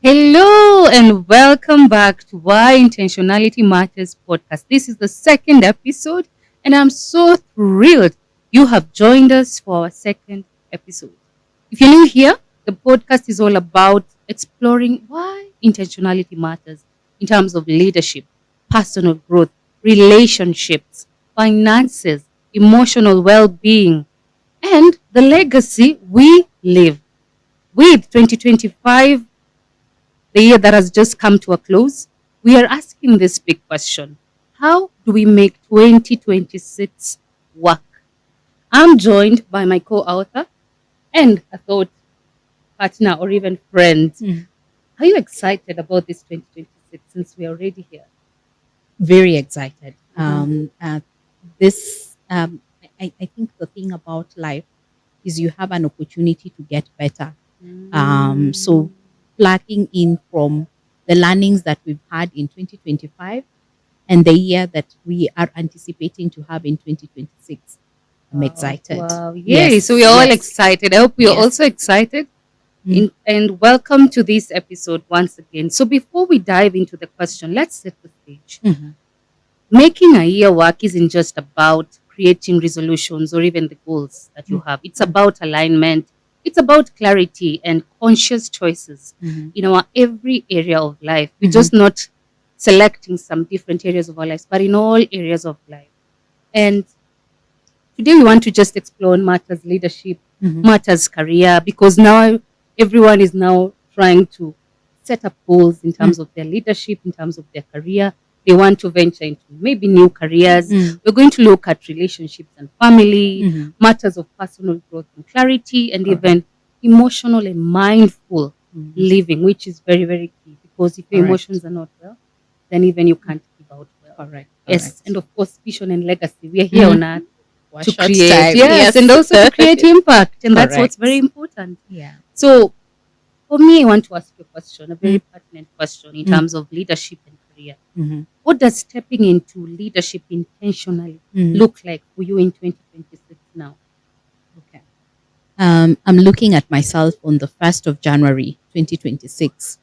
Hello and welcome back to Why Intentionality Matters podcast. This is the second episode, and I'm so thrilled you have joined us for our second episode. If you're new here, the podcast is all about exploring why intentionality matters in terms of leadership, personal growth, relationships, finances, emotional well being, and the legacy we live. With 2025, the year that has just come to a close, we are asking this big question: how do we make 2026 work? I'm joined by my co author and a thought partner or even friend. Are you excited about this 2026 since we are already here? Very excited. Mhm. This, I think the thing about life is you have an opportunity to get better. So plugging in from the learnings that we've had in 2025 and the year that we are anticipating to have in 2026. I'm excited. Wow. Yay. Yes, So we are all yes, excited. I hope we are yes. also excited. Mm. And welcome to this episode once again. So before we dive into the question, let's set the stage. Mhm. Making a year work isn't just about creating resolutions or even the goals that you have. It's about alignment. It's about clarity and conscious choices Mhm. in our every area of life. We're Mhm. just not selecting some different areas of our lives, but in all areas of life. And today we want to just explore matters leadership, Mhm. matters career, because now everyone is now trying to set up goals in terms of their leadership, in terms of their career. They want to venture into maybe new careers. We're going to look at relationships and family, Mhm. matters of personal growth and clarity, and Correct. even emotional and mindful Mhm. living, which is very, very key. Because if your Correct. emotions are not well, then even you can't give out well. Correct. Yes, and of course, vision and legacy. We are here on earth For a to short create, time. yes, and also to create impact. And that's what's Correct. very important. Yeah. So for me, I want to ask you a question, a very Mm. pertinent question in Mm. terms of leadership and career. Mhm. What does stepping into leadership intentionally Mhm. look like for you in 2026 now? Okay. I'm looking at myself on the 1st of January 2026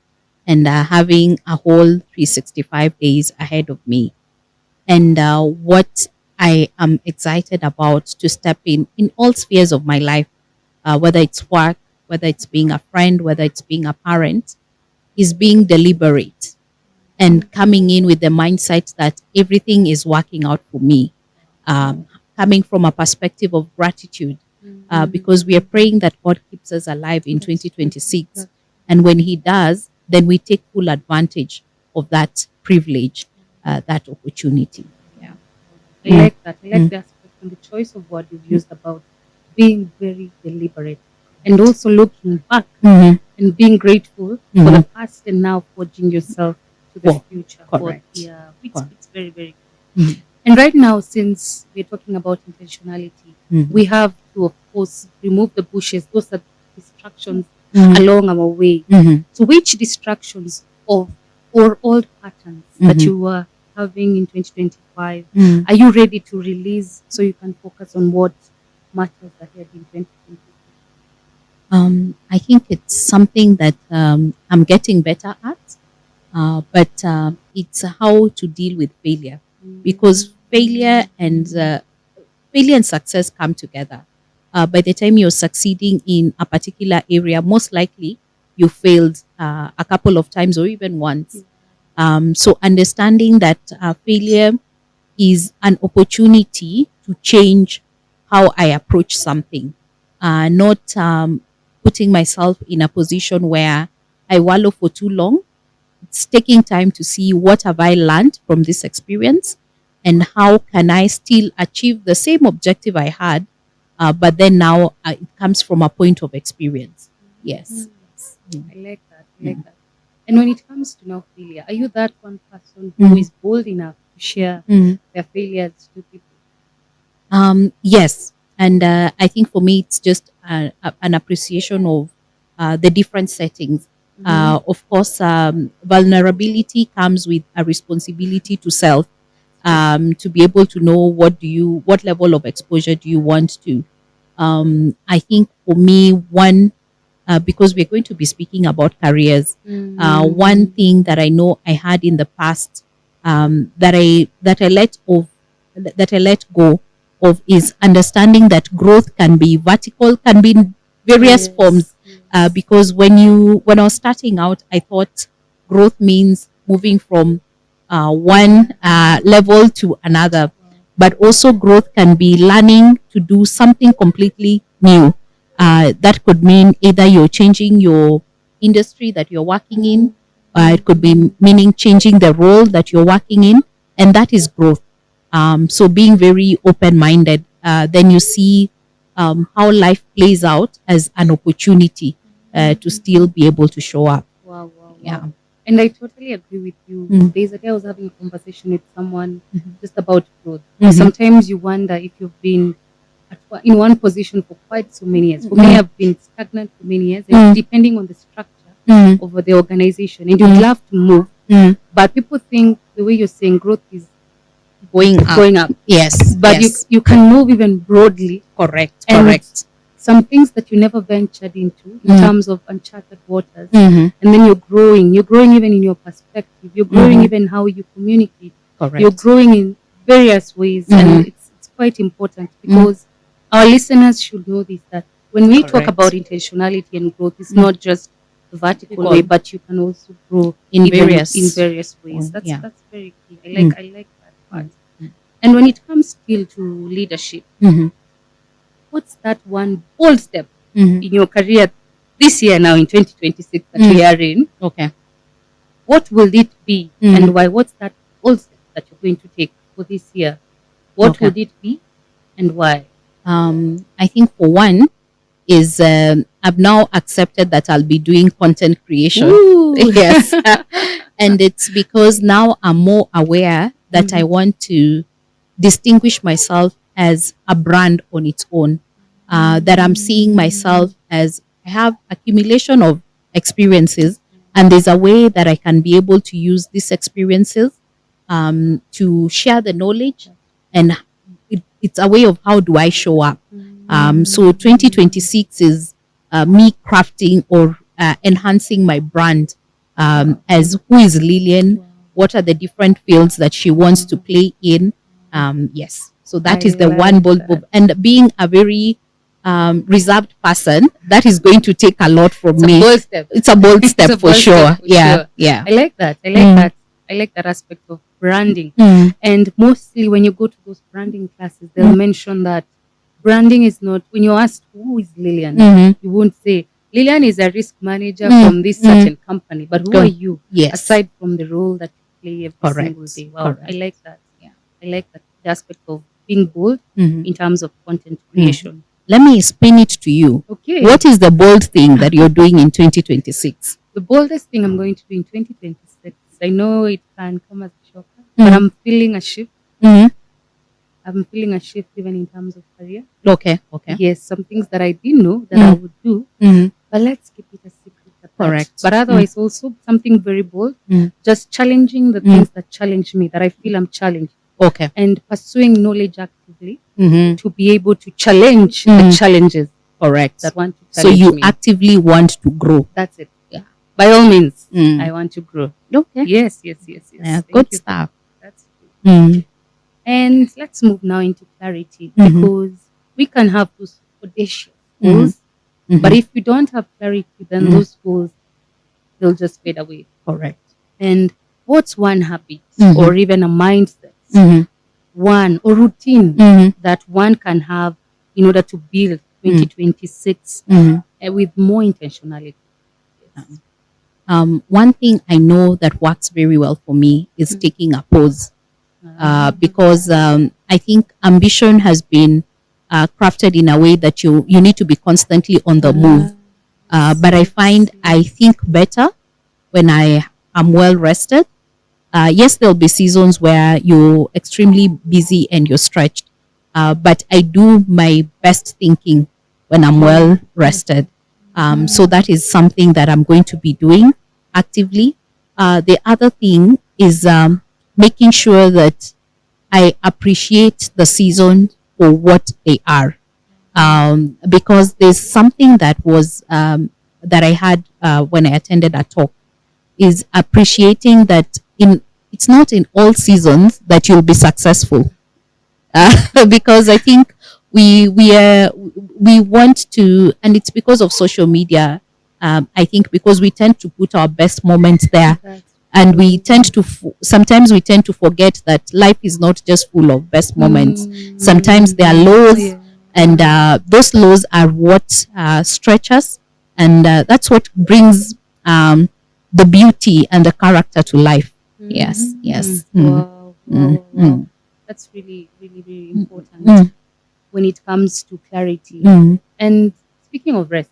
and having a whole 365 days ahead of me. And what I am excited about to step in all spheres of my life, whether it's work, whether it's being a friend, whether it's being a parent, is being deliberate and coming in with the mindset that everything is working out for me, coming from a perspective of gratitude, because we are praying that God keeps us alive in 2026. And when He does, then we take full advantage of that privilege, that opportunity. Yeah. I like that. I like the aspect and the choice of word you've used about being very deliberate and also looking back Mhm. and being grateful for the past and now forging yourself to the Well, future. correct. Yeah, Correct. it's very, very good. And right now, since we're talking about intentionality, we have to, of course, remove the bushes. Those are distractions along our way. So, which distractions or old patterns that you were having in 2025 are you ready to release so you can focus on what matters ahead in 2026? I think it's something that I'm getting better at, but it's how to deal with failure, because failure and success come together. By the time you're succeeding in a particular area, most likely you failed a couple of times or even once. So understanding that failure is an opportunity to change how I approach something, not putting myself in a position where I wallow for too long. It's taking time to see what have I learned from this experience and how can I still achieve the same objective I had, but then now it comes from a point of experience. Yes. I like that. I like that. And when it comes to now failure, are you that one person who is bold enough to share their failures to people? Yes. And I think for me, it's just an appreciation of the different settings. Of course, vulnerability comes with a responsibility to self, to be able to know what level of exposure do you want to. I think for me, one because we're going to be speaking about careers. One Mm. thing that I know I had in the past, that I let go of, is understanding that growth can be vertical, can be in various forms. Yes, yes. Because when I was starting out, I thought growth means moving from one level to another, but also growth can be learning to do something completely new. That could mean either you're changing your industry that you're working in, it could be meaning changing the role that you're working in, and that is growth. So being very open minded, then you see how life plays out as an opportunity to still be able to show up. Wow, wow, Yeah. wow. And I totally agree with you. Mm. There's a day I was having a conversation with someone Mhm. just about growth. Mhm. Sometimes you wonder if you've been in one position for quite so many years. For me, Mm. I've been stagnant for many years, Mm. depending on the structure Mm. of the organization. And you'd Mm. love to move, Mm. but people think the way you're saying growth is Going up. going up. Yes. But Yes. you can move even broadly, Correct. and Correct. some things that you never ventured into in terms of uncharted waters. Mm-hmm. And then you're growing even in your perspective, you're growing Mhm. even how you communicate, Correct. you're growing in various ways. And it's quite important because our listeners should know this, that when we talk Correct. about intentionality and growth, it's Mm. not just the vertical way, but you can also grow In even various- in various ways. Mm, yeah. That's very key. Mm. I like that part. Mm. And when it comes still to leadership, Mm-hmm. what's that one bold step Mm-hmm. in your career this year now in 2026 that we are in? Okay. What will it be and why? What's that bold step that you're going to take for this year? What Okay. would it be and why? I think for one is I've now accepted that I'll be doing content creation. Ooh. Yes. And it's because now I'm more aware that I want to distinguish myself as a brand on its own. That I'm seeing myself as I have accumulation of experiences, and there's a way that I can be able to use these experiences to share the knowledge, and it's a way of how do I show up. So 2026 is me crafting or enhancing my brand as who is Lilian, what are the different fields that she wants to play in. Yes, so that I is the one like bold that. move. And being a very reserved person, that is going to take a lot from It's a me. bold step. It's a bold It's step a for bold sure. step for Yeah, sure. yeah. I like that. I like that. I like that aspect of branding. And mostly when you go to those branding classes, they'll mention that branding is not, when you're asked who is Lilian, you won't say Lilian is a risk manager from this certain company, but who are you Yes. aside from the role that you play every Correct. single day? Wow, Correct. I like that. Yeah. I like that, the aspect of being bold in terms of content creation. Let me spin it to you. Okay. What is the bold thing that you're doing in 2026? The boldest thing I'm going to do in 2026, I know it can come as a shocker, but I'm feeling a shift. I'm feeling a shift even in terms of career. Okay. Okay. Yes, some things that I didn't know that I would do, but let's keep it a secret. At that. Correct. But otherwise, also something very bold, just challenging the things that challenge me, that I feel I'm challenged, Okay. and pursuing knowledge actively to be able to challenge the challenges Correct. that want to So challenge you me. actively want to grow. That's it. Yeah. By all means, Mm. I want to grow. Okay. Yes, yes, yes, yes. Yeah, Thank good you. stuff. That's true. And let's move now into clarity, because we can have those audacious goals, but if we don't have clarity, then those goals, they'll just fade away. Correct. And what's one habit or even a mindset, one or routine that one can have in order to build 2026 with more intentionality? Yes. One thing I know that works very well for me is taking a pause. Because I think ambition has been crafted in a way that you need to be constantly on the move. But I find I think better when I am well rested. Yes, there'll be seasons where you're extremely busy and you're stretched, but I do my best thinking when I'm well rested. So that is something that I'm going to be doing actively. The other thing is making sure that I appreciate the season for what they are. Because there's something that was that I had when I attended a talk is appreciating that it's not in all seasons that you'll be successful. Because I think we want to, and it's because of social media. I think because we tend to put our best moments there, and we tend to sometimes we tend to forget that life is not just full of best moments. Sometimes there are lows, and those lows are what stretch us, and that's what brings the beauty and the character to life. Yes, yes. Wow, wow, wow. That's really, really, really important when it comes to clarity. And speaking of rest,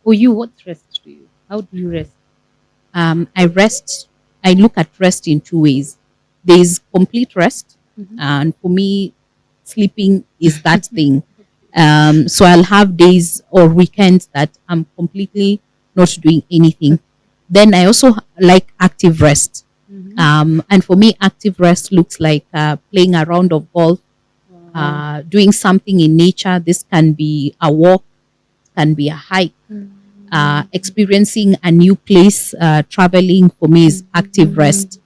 for you, what's rest to you? How do you rest? I look at rest in two ways. There is complete rest, and for me, sleeping is that thing. So I'll have days or weekends that I'm completely not doing anything. Then I also like active rest. And for me, active rest looks like playing a round of golf, doing something in nature. This can be a walk, can be a hike, experiencing a new place, traveling for me is active rest.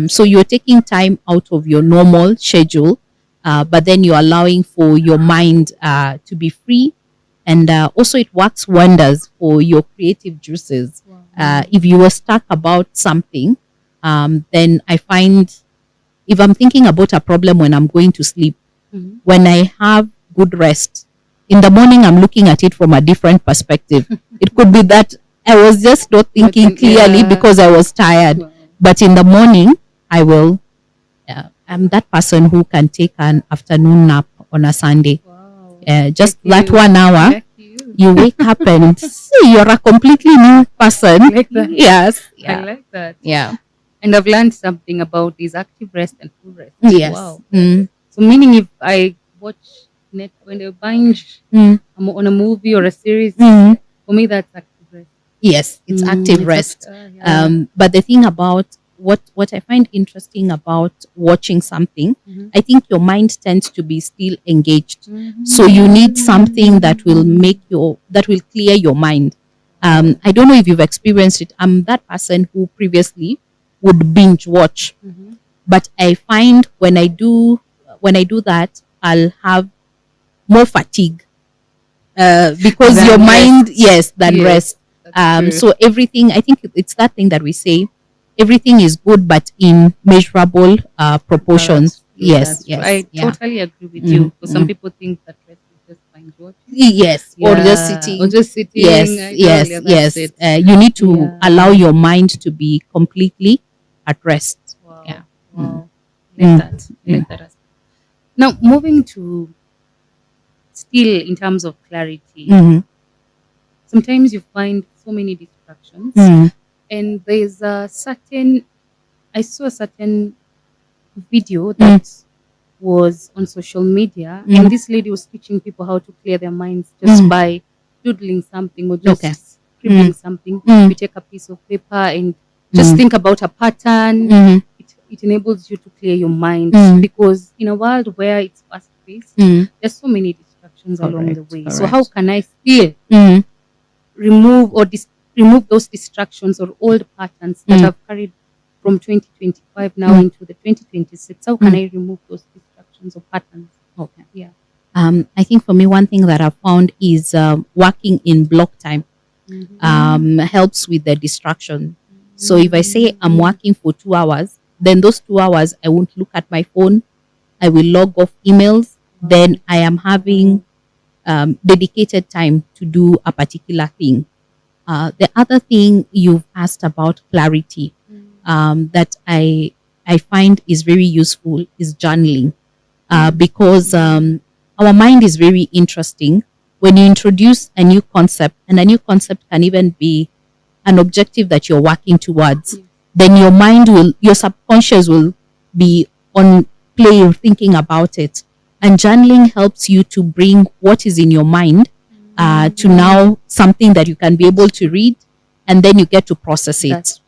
So you're taking time out of your normal schedule, but then you're allowing for your mind to be free. And also, it works wonders for your creative juices. If you were stuck about something, then I find if I'm thinking about a problem when I'm going to sleep, when I have good rest, in the morning I'm looking at it from a different perspective. It could be that I was just not thinking clearly because I was tired. But in the morning, I will. I'm that person who can take an afternoon nap on a Sunday. Just that 1 hour. You wake up and see you're a completely new person. Like that. Yes. I like that. Yeah. And I've learned something about this active rest and full rest. Yes. Wow. So meaning if I watch when I binge on a movie or a series, for me that's active rest. Yes, it's active rest. Yeah. But the thing about what I find interesting about watching something, I think your mind tends to be still engaged. So you need something that will clear your mind. I don't know if you've experienced it. I'm that person who previously would binge watch, but I find when I do that, I'll have more fatigue because Than your mind, rest. than Yes, rest. that's true. So everything, I think it's that thing that we say, everything is good, but in measurable proportions. That's true. Yes. I totally agree with you. For some people think that rest is just binge watching. Yes, or just Yeah, sitting. or just sitting. Yes, idle, yes. that's it. You need to Yeah. allow your mind to be completely at rest. Wow. Yeah. Wow. Like that. Like that. Now moving to still in terms of clarity. Sometimes you find so many distractions, and there's a certain. I saw a certain video that was on social media, and this lady was teaching people how to clear their minds just by doodling something or just scribbling something. You take a piece of paper and just think about a pattern. It enables you to clear your mind because in a world where it's fast paced, there's so many distractions along the way. So how can I still remove or remove those distractions or old patterns that I've carried from 2025 now into the 2026? How can I remove those distractions or patterns? Okay. Yeah. I think for me, one thing that I've found is working in block time helps with the distraction. So if I say I'm working for 2 hours, then those 2 hours I won't look at my phone. I will log off emails. Then I am having dedicated time to do a particular thing. The other thing you've asked about clarity that I find is very useful is journaling because our mind is very interesting. When you introduce a new concept, and a new concept can even be an objective that you're working towards, then your subconscious will be on play thinking about it. And journaling helps you to bring what is in your mind to now something that you can be able to read, and then you get to process it.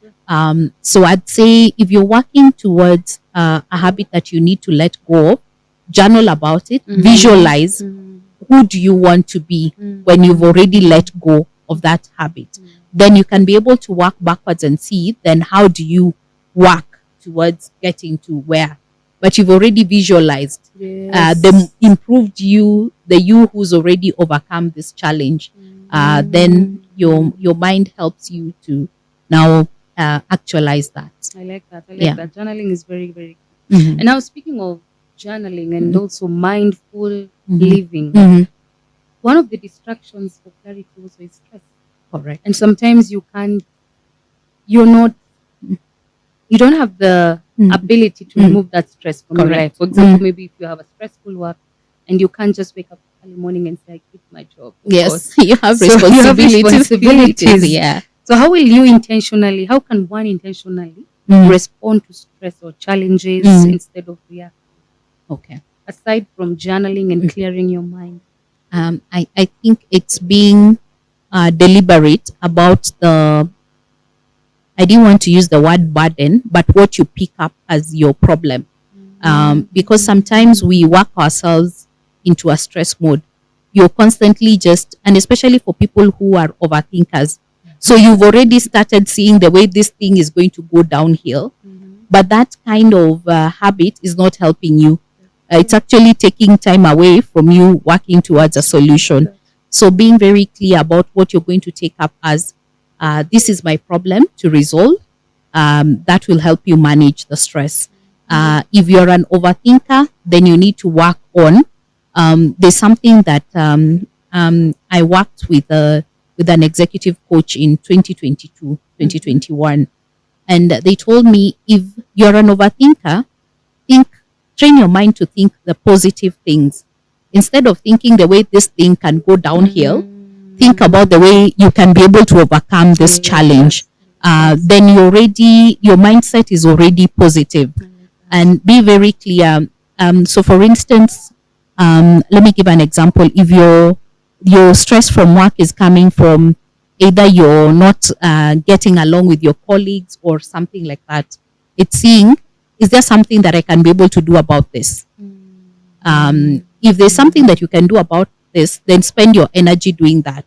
So I'd say if you're working towards a habit that you need to let go of, journal about it, visualize who do you want to be when you've already let go of that habit. Then you can be able to work backwards and see then how do you work towards getting to where. But you've already visualized the improved you, the you who's already overcome this challenge. Then your mind helps you to now actualize that. I like that. I like Yeah. that. Journaling is very, very Mhm. And now speaking of journaling and also mindful Mhm. living, Mhm. one of the distractions for clarity also is stress. Correct. And sometimes you're not, you don't have the ability to remove that stress from your life. Correct. For example, maybe if you have a stressful work and you can't just wake up early morning and say, I quit my job. Yes, you have So you have responsibilities. Yeah. So how will you intentionally, how can one intentionally respond to stress or challenges instead of react? Okay. Aside from journaling and clearing your mind. I think it's being deliberate about the, I didn't want to use the word burden, but what you pick up as your problem. Because sometimes we work ourselves into a stress mode. You're constantly just, and especially for people who are overthinkers. So you've already started seeing the way this thing is going to go downhill, but that kind of habit is not helping you. It's actually taking time away from you working towards a solution. So being very clear about what you're going to take up as this is my problem to resolve, that will help you manage the stress. If you're an overthinker, then you need to work on. There's something that I worked with an executive coach in 2022, 2021, and they told me if you're an overthinker, think, train your mind to think the positive things. Instead of thinking the way this thing can go downhill, think about the way you can be able to overcome this challenge. Then your mindset is already positive. And be very clear. So, for instance, let me give an example. If your stress from work is coming from either you're not getting along with your colleagues or something like that, it's seeing, is there something that I can be able to do about this? If there's something that you can do about this, then spend your energy doing that.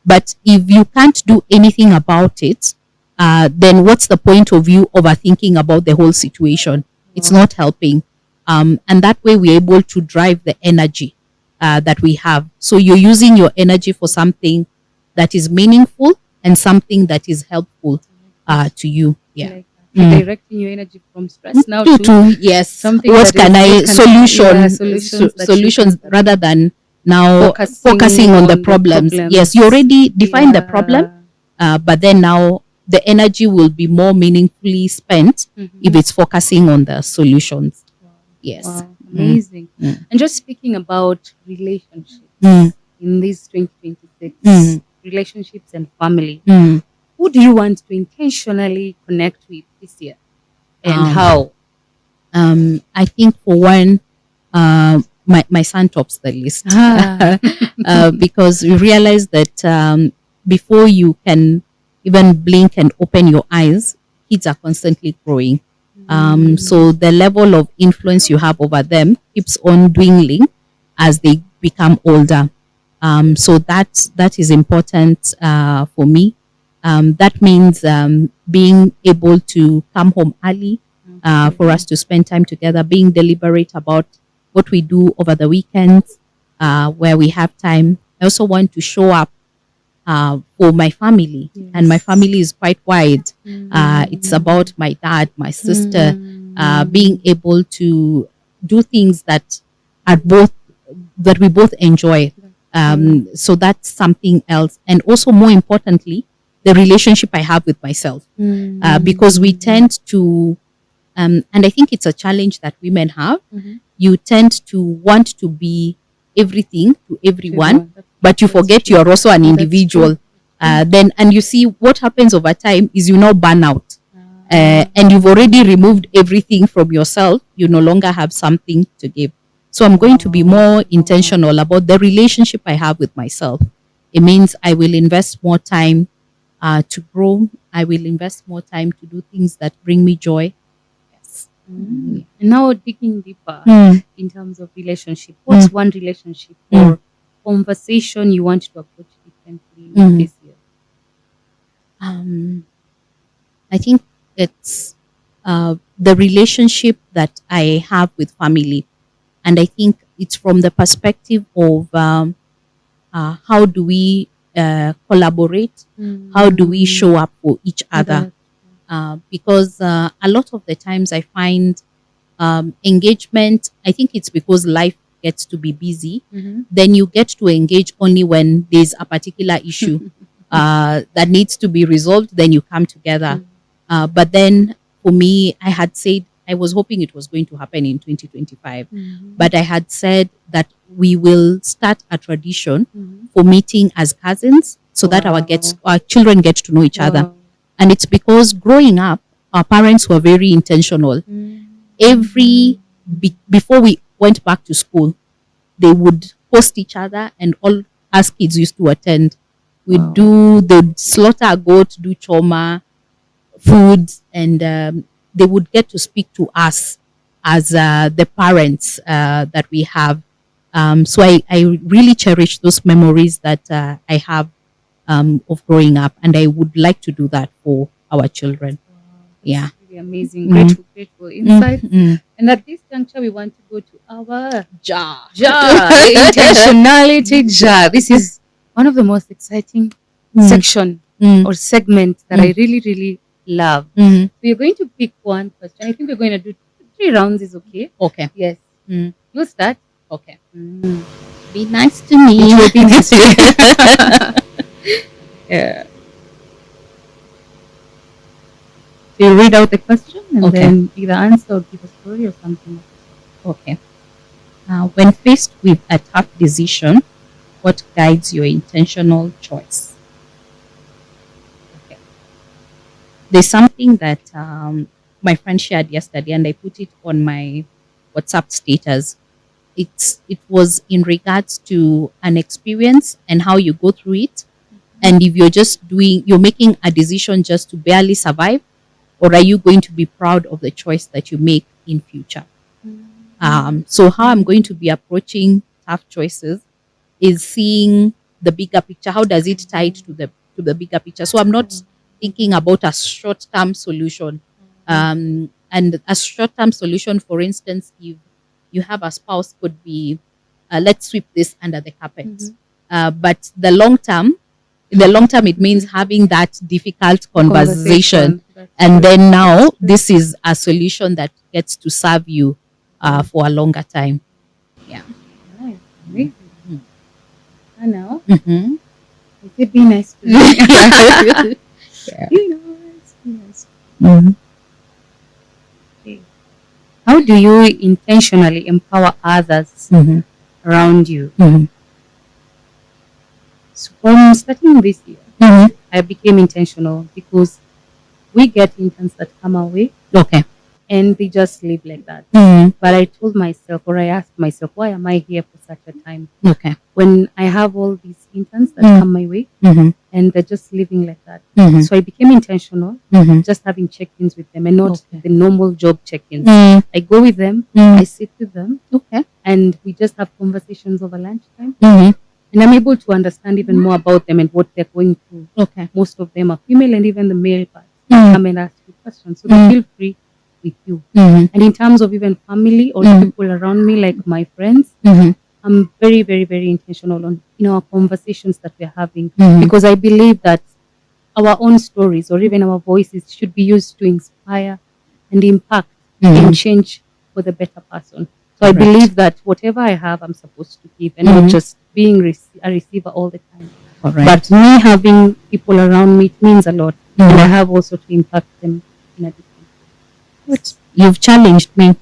But if you can't do anything about it, then what's the point of you overthinking about the whole situation? It's not helping. And that way we're able to drive the energy that we have. So you're using your energy for something that is meaningful and something that is helpful to you. Yeah. Like directing your energy from stress now to yes, something what that can is- I solution solutions that you solutions can- rather than now focusing on the problems. Yes, you already define the problem, but then now the energy will be more meaningfully spent if it's focusing on the solutions. Yes. Wow, amazing. And just speaking about relationships in this 2026, relationships and family, who do you want to intentionally connect with this year and how? I think for one, my son tops the list because we realize that before you can even blink and open your eyes, kids are constantly growing. So the level of influence you have over them keeps on dwindling as they become older. So that is important for me. That means being able to come home early for us to spend time together, being deliberate about what we do over the weekends where we have time. I also want to show up for my family, and my family is quite wide. It's about my dad, my sister, being able to do things that are both that we both enjoy. So that's something else, and also more importantly, the relationship I have with myself, because we tend to, and I think it's a challenge that women have. You tend to want to be everything to everyone, but you forget you're also an individual. Then, and you see what happens over time is you now burn out. And you've already removed everything from yourself. You no longer have something to give. So I'm going to be more intentional about the relationship I have with myself. It means I will invest more time to grow. I will invest more time to do things that bring me joy. Yes. And now digging deeper in terms of relationship, what's one relationship or conversation you want to approach differently this year? Um, I think it's the relationship that I have with family. And I think it's from the perspective of how do we collaborate? How do we show up for each other? Because a lot of the times I find engagement, I think it's because life gets to be busy. Then you get to engage only when there's a particular issue that needs to be resolved, then you come together. But then for me, I had said, I was hoping it was going to happen in 2025, but I had said that we will start a tradition for meeting as cousins so that our children get to know each other. And it's because growing up, our parents were very intentional. Before we went back to school, they would host each other, and all us kids used to attend. They'd slaughter a goat, do choma, food, and they would get to speak to us as the parents that we have. So I really cherish those memories that I have of growing up, and I would like to do that for our children. Yeah. Really amazing, grateful insight. And at this juncture, we want to go to our Jar. Intentionality jar. This is one of the most exciting section or segment that I really, really love. We are going to pick one question. I think we're going to do 3 rounds. Is okay? Okay. Yes. You start. Okay. Be nice to me. It will be nice to you. Yeah. So you read out the question and then either answer or give a story or something. Okay. When faced with a tough decision, what guides your intentional choice? Okay. There's something that my friend shared yesterday, and I put it on my WhatsApp status. It was in regards to an experience and how you go through it. And if you're making a decision just to barely survive, or are you going to be proud of the choice that you make in future? So how I'm going to be approaching tough choices is seeing the bigger picture. How does it tie to the bigger picture? So I'm not thinking about a short-term solution. And a short-term solution, for instance, if you have a spouse, could be let's sweep this under the carpet. But in the long term, it means having that difficult conversation. And then now this is a solution that gets to serve you for a longer time. Yeah. Nice. Amazing. And now, it would be nice to you. Yeah. Yes. Okay. How do you intentionally empower others around you? So from starting this year, I became intentional because we get interns that come our way. Okay. And they just live like that. But I told myself, or I asked myself, why am I here for such a time? Okay. When I have all these interns that come my way and they're just living like that. So I became intentional, just having check-ins with them and not the normal job check-ins. I go with them, I sit with them, and we just have conversations over lunchtime. And I'm able to understand even more about them and what they're going through. Most of them are female, and even the male part come and ask you questions. So they feel free with you. And in terms of even family or people around me, like my friends, I'm very, very, very intentional on our conversations that we're having, because I believe that our own stories or even our voices should be used to inspire and impact and change for the better person. So I believe that whatever I have, I'm supposed to give, and not just being a receiver all the time. But me having people around me, it means a lot. And I have also to impact them in a different way. Good. You've challenged me.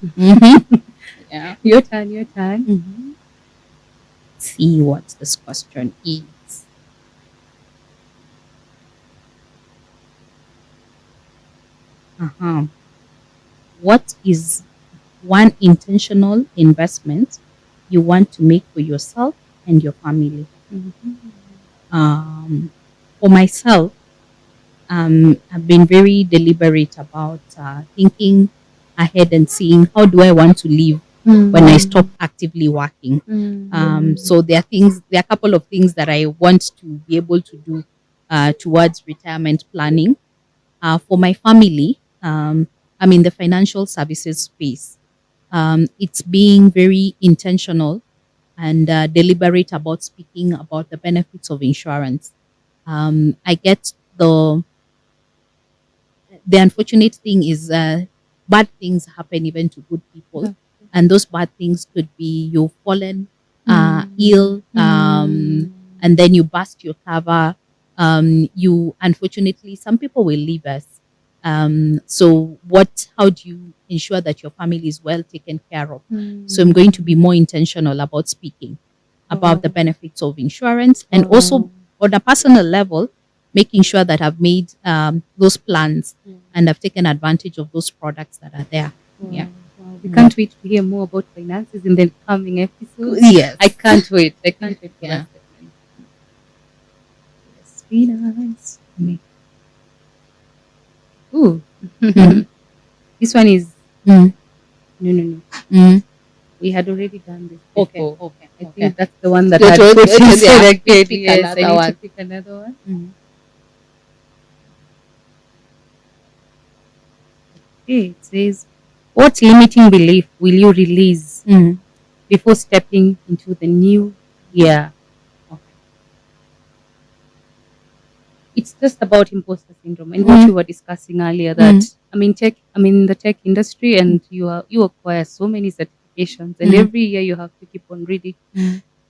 Yeah. Your turn. See what this question is. What is one intentional investment you want to make for yourself and your family? For myself, I've been very deliberate about thinking ahead and seeing how do I want to live when I stop actively working. So there are a couple of things that I want to be able to do towards retirement planning. For my family, I'm in the financial services space. It's being very intentional and deliberate about speaking about the benefits of insurance. I get the unfortunate thing is bad things happen even to good people, and those bad things could be you've fallen ill, and then you bust your cover. You unfortunately, some people will leave us. So what? How do you ensure that your family is well taken care of? So I'm going to be more intentional about speaking about the benefits of insurance, and also on a personal level, making sure that I've made those plans and I've taken advantage of those products that are there. Yeah. Wow. We can't wait to hear more about finances in the coming episodes. Yes. I can't wait. I can't wait for Yeah. that segment. Yes, finance. Ooh. This one is Mm. no. Mm. We had already done this. Okay. before. Okay. I Okay. think that's the one that It I was- put it was- instead. yeah, Okay, pick yes, I another need to one. pick another one. Mm. Okay, it says, what limiting belief will you release Mm. before stepping into the new year? Okay. It's just about imposter syndrome and what we were discussing earlier. That I'm in the tech industry, and you acquire so many certifications, and every year you have to keep on reading.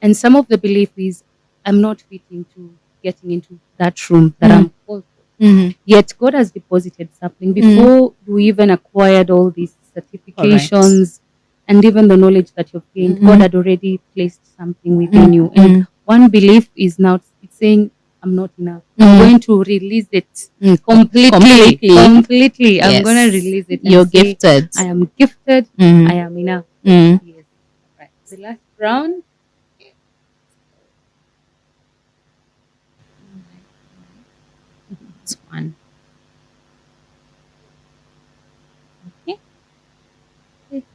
And some of the belief is, I'm not fitting to getting into that room that I'm called for. Yet God has deposited something before you even acquired all these certifications and even the knowledge that you've gained. God had already placed something within you. And one belief is now it's saying, I'm not enough. I'm going to release it completely. I'm going to release it. And You're say, gifted. I am gifted. I am enough. Yes. Right. The last round. This one. Okay.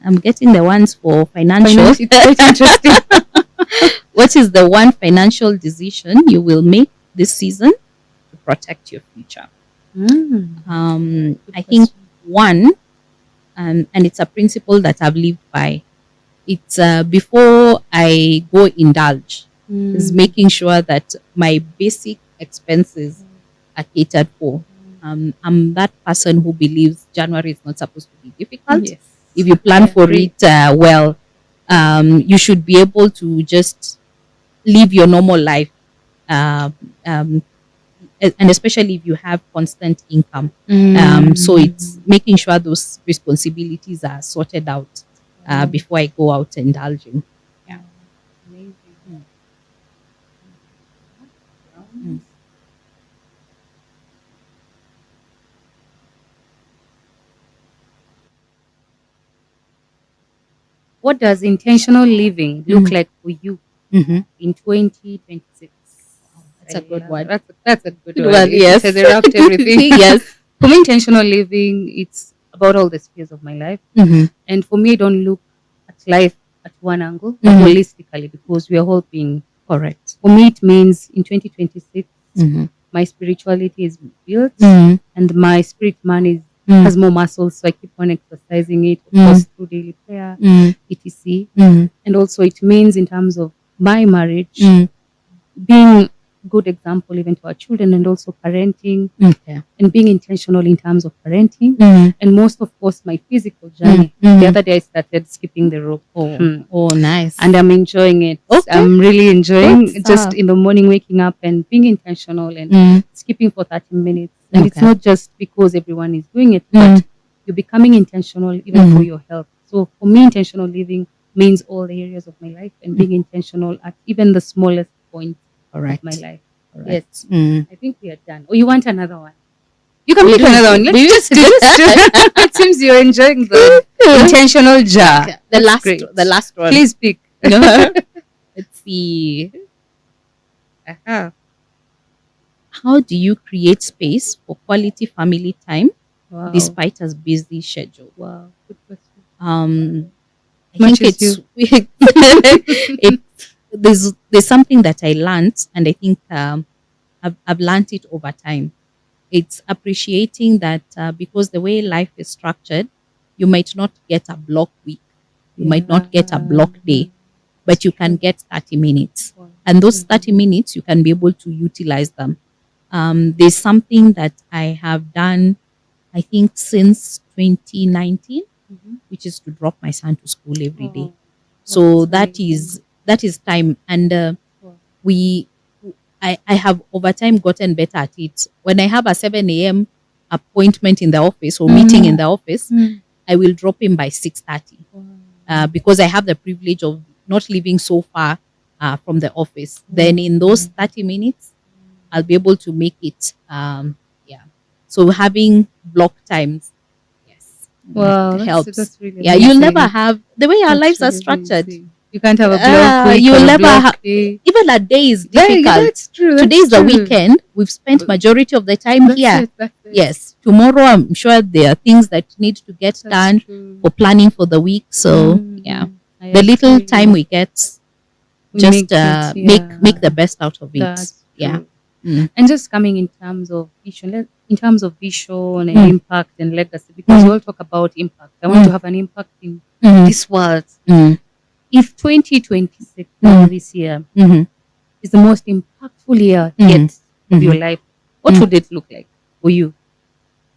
I'm getting the ones for financial. It's quite interesting. What is the one financial decision you will make this season to protect your future? I think one, and it's a principle that I've lived by. It's before I go indulge, is making sure that my basic expenses are catered for. I'm that person who believes January is not supposed to be difficult. Yes. If you plan for it well, you should be able to just live your normal life, and especially if you have constant income. So it's making sure those responsibilities are sorted out before I go out indulging. Yeah. Amazing. What does intentional living look like for you in 2026? That's a good one. That's a good one. Well, yes. It has wrapped everything. Yes. For me, intentional living, it's about all the spheres of my life. And for me, I don't look at life at one angle, but holistically, because we are all being Correct. For me, it means in 2026, my spirituality is built and my spirit man has more muscles, so I keep on exercising it, of course, through daily prayer, etc. And also, it means in terms of my marriage, being a good example even to our children, and also parenting, and being intentional in terms of parenting, and most of course my physical journey. The other day I started skipping the rope. Oh, nice. And I'm enjoying it. Okay. I'm really enjoying Good just stuff. in the morning waking up and being intentional and skipping for 30 minutes. And it's not just because everyone is doing it, but you're becoming intentional even for your health. So for me, intentional living means all the areas of my life and being intentional at even the smallest point of my life. Yes. I think we are done. Oh, you want another one? You can pick another one. Let's do it seems you're enjoying the intentional jar. The That's last one. Please pick. Let's see. How do you create space for quality family time despite a busy schedule? Wow, good question. I think it's there's something that I learned, and I think I've learned it over time. It's appreciating that because the way life is structured, you might not get a block week, you might not get a block day, but you can get 30 minutes. Wow. And those 30 minutes, you can be able to utilize them. There's something that I have done, I think, since 2019, which is to drop my son to school every day. Oh, So that's that is time. And wow. we I have over time gotten better at it. When I have a 7 a.m. appointment in the office or meeting in the office, I will drop him by 6:30 Wow. because I have the privilege of not living so far from the office. Then in those 30 minutes, I'll be able to make it. Yeah. So having block times, yes, Wow, helps. that's really Yeah, you'll amazing. never have the way our That's lives are really structured. amazing. You can't have a block week You'll or a never block have. day. Even a day is Yeah, difficult. that's true. Today is That's the true. weekend. We've spent majority of the time That's here. it. That's it. Yes. Tomorrow, I'm sure there are things that need to get That's done true. for planning for the week. So yeah, I the little agree. time we get, We just make it, make the best out of it. That's Yeah. true. Mm. And just coming in terms of vision, and impact and legacy, because we all talk about impact. I want to have an impact in this world. If 2026 this year is the most impactful year yet of your life, what would it look like for you?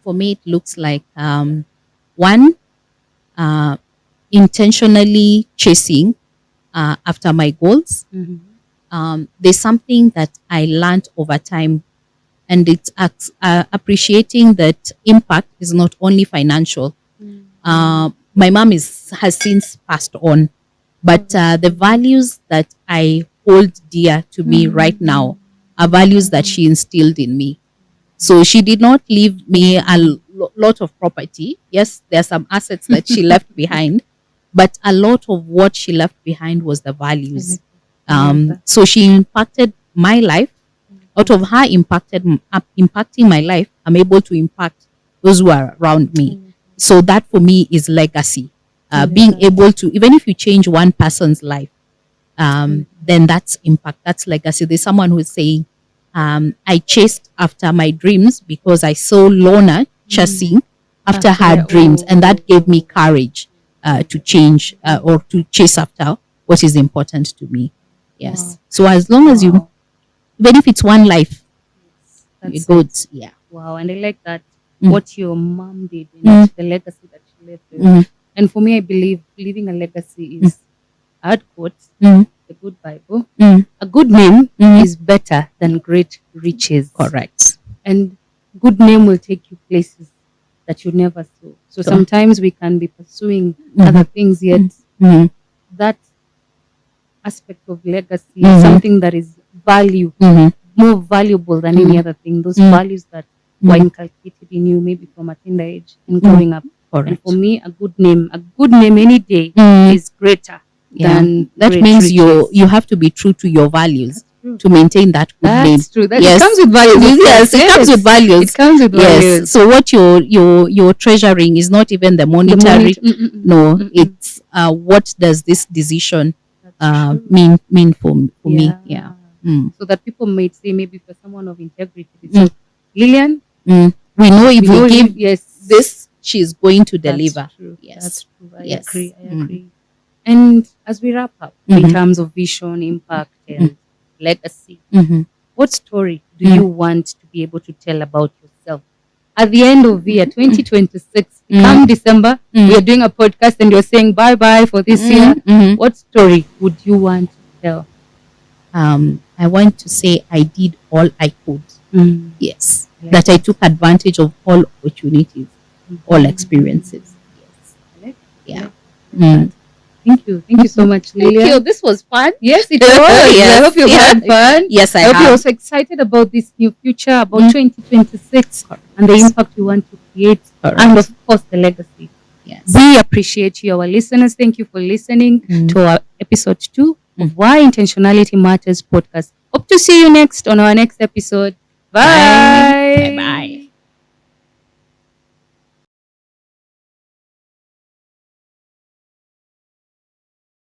For me, it looks like one, intentionally chasing after my goals. There's something that I learned over time, and it's appreciating that impact is not only financial. My mom has since passed on, but the values that I hold dear to me right now are values that she instilled in me. So she did not leave me a lot of property. Yes, there are some assets that she left behind, but a lot of what she left behind was the values. So she impacted my life. Out of her impacting my life, I'm able to impact those who are around me. So that for me is legacy. Being able to, even if you change one person's life, then that's impact, that's legacy. There's someone who's saying, I chased after my dreams because I saw Lorna chasing after her dreams, and that gave me courage to change or to chase after what is important to me. Yes. Wow. So as long as you, even if it's one life, That's you're good. it. Yeah. Wow, and I like that what your mom did and the legacy that she left with. And for me, I believe leaving a legacy is I had quotes, the good Bible. A good name is better than great riches. Correct. And good name will take you places that you never saw. So sometimes we can be pursuing other things, yet that aspect of legacy is something that is more valuable than any other thing. Those values that were inculcated in you maybe from a tender age and growing up. Correct. And for me, a good name any day is greater than that great means riches. you have to be true to your values to maintain that good name. That's true. That Yes. It comes with values. Yes, it comes with values. It comes with Yes. values. So what you're treasuring is not even the monetary. No, it's what does this decision mean for me? Yeah. So that people might say, maybe for someone of integrity, so Lilian, we know if we give this, she's going to deliver. That's true. Yes. That's true. I Yes. agree. I agree. And as we wrap up in terms of vision, impact, and legacy, what story do you want to be able to tell about yourself at the end of the year 2026? Come December, we are doing a podcast, and you're saying bye bye for this year. What story would you want to tell? I want to say I did all I could. Yes. That I took advantage of all opportunities, all experiences. Yes. Yeah. Thank you. Thank you so much, Lilian. Thank you. This was fun. Yes, it was. I hope you've had fun. Yes, I hope have. you're also excited about this new future, about 2026 and the impact you want to create, and of course the legacy. Yes. We appreciate you, our listeners. Thank you for listening to our episode 2 of Why Intentionality Matters podcast. Hope to see you next on our next episode. Bye. Bye.